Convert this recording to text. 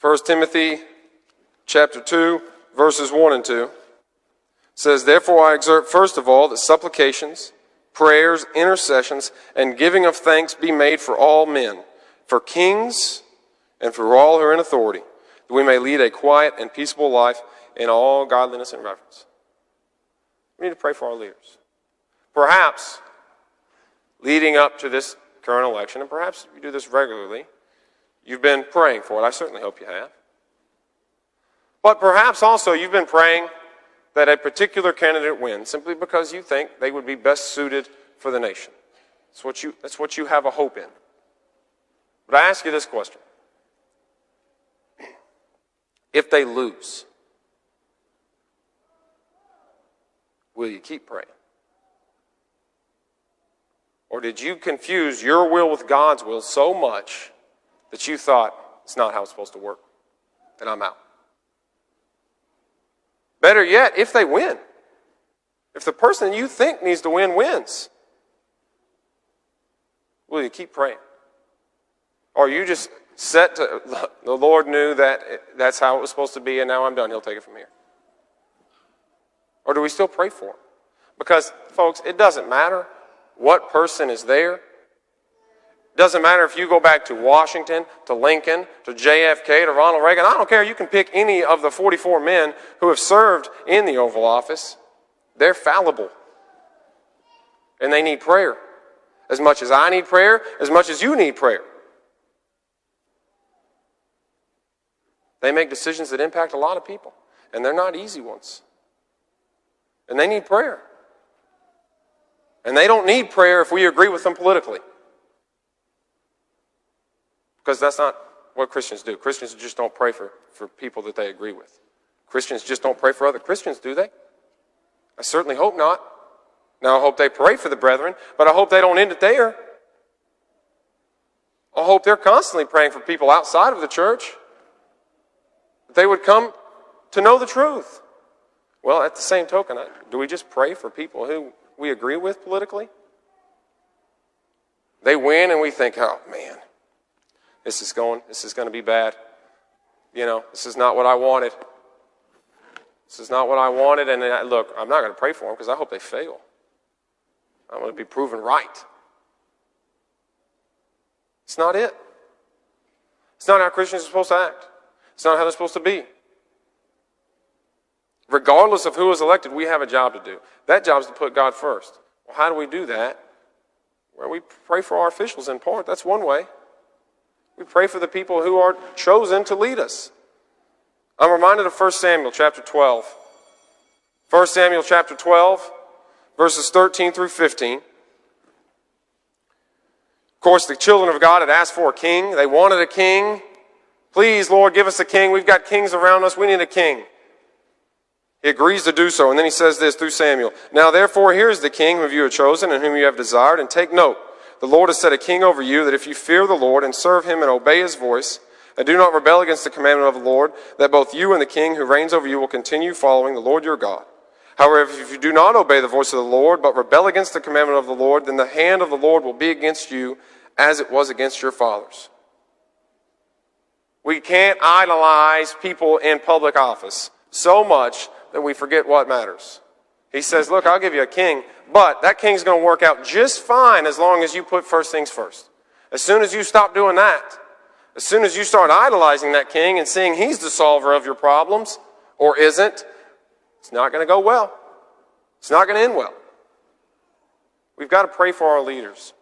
1 Timothy chapter 2, verses 1 and 2 says, "Therefore I exhort first of all that supplications, prayers, intercessions, and giving of thanks be made for all men, for kings and for all who are in authority, that we may lead a quiet and peaceable life in all godliness and reverence." We need to pray for our leaders. Perhaps, leading up to this current election, and perhaps you do this regularly, you've been praying for it. I certainly hope you have. But perhaps also you've been praying that a particular candidate win simply because you think they would be best suited for the nation. That's what you have a hope in. But I ask you this question. If they lose, will you keep praying? Or did you confuse your will with God's will so much that you thought it's not how it's supposed to work, and I'm out? Better yet, if they win, if the person you think needs to win wins, will you keep praying? Or are you just set to, the Lord knew that that's how it was supposed to be, and now I'm done, He'll take it from here? Or do we still pray for him? Because, folks, it doesn't matter what person is there. It doesn't matter if you go back to Washington, to Lincoln, to JFK, to Ronald Reagan. I don't care. You can pick any of the 44 men who have served in the Oval Office. They're fallible. And they need prayer. As much as I need prayer, as much as you need prayer. They make decisions that impact a lot of people. And they're not easy ones. And they need prayer. And they don't need prayer if we agree with them politically. Because that's not what Christians do. Christians just don't pray for people that they agree with. Christians just don't pray for other Christians, do they? I certainly hope not. Now, I hope they pray for the brethren, but I hope they don't end it there. I hope they're constantly praying for people outside of the church, that they would come to know the truth. Well, at the same token, do we just pray for people who we agree with politically? They win and we think, oh man, this is going to be bad. You know, this is not what I wanted. This is not what I wanted, and look, I'm not going to pray for them because I hope they fail. I want to be proven right. It's not it. It's not how Christians are supposed to act. It's not how they're supposed to be. Regardless of who is elected, we have a job to do. That job is to put God first. Well, how do we do that? Well, we pray for our officials in part. That's one way. We pray for the people who are chosen to lead us. I'm reminded of 1 Samuel chapter 12. 1 Samuel chapter 12, verses 13 through 15. Of course, the children of God had asked for a king. They wanted a king. Please, Lord, give us a king. We've got kings around us. We need a king. He agrees to do so, and then he says this through Samuel. Now, therefore, here is the king whom you have chosen and whom you have desired, and take note. The Lord has set a king over you, that if you fear the Lord and serve him and obey his voice, and do not rebel against the commandment of the Lord, that both you and the king who reigns over you will continue following the Lord your God. However, if you do not obey the voice of the Lord, but rebel against the commandment of the Lord, then the hand of the Lord will be against you as it was against your fathers. We can't idolize people in public office so much that we forget what matters. He says, look, I'll give you a king, but that king's going to work out just fine as long as you put first things first. As soon as you stop doing that, as soon as you start idolizing that king and seeing he's the solver of your problems, or isn't, it's not going to go well. It's not going to end well. We've got to pray for our leaders.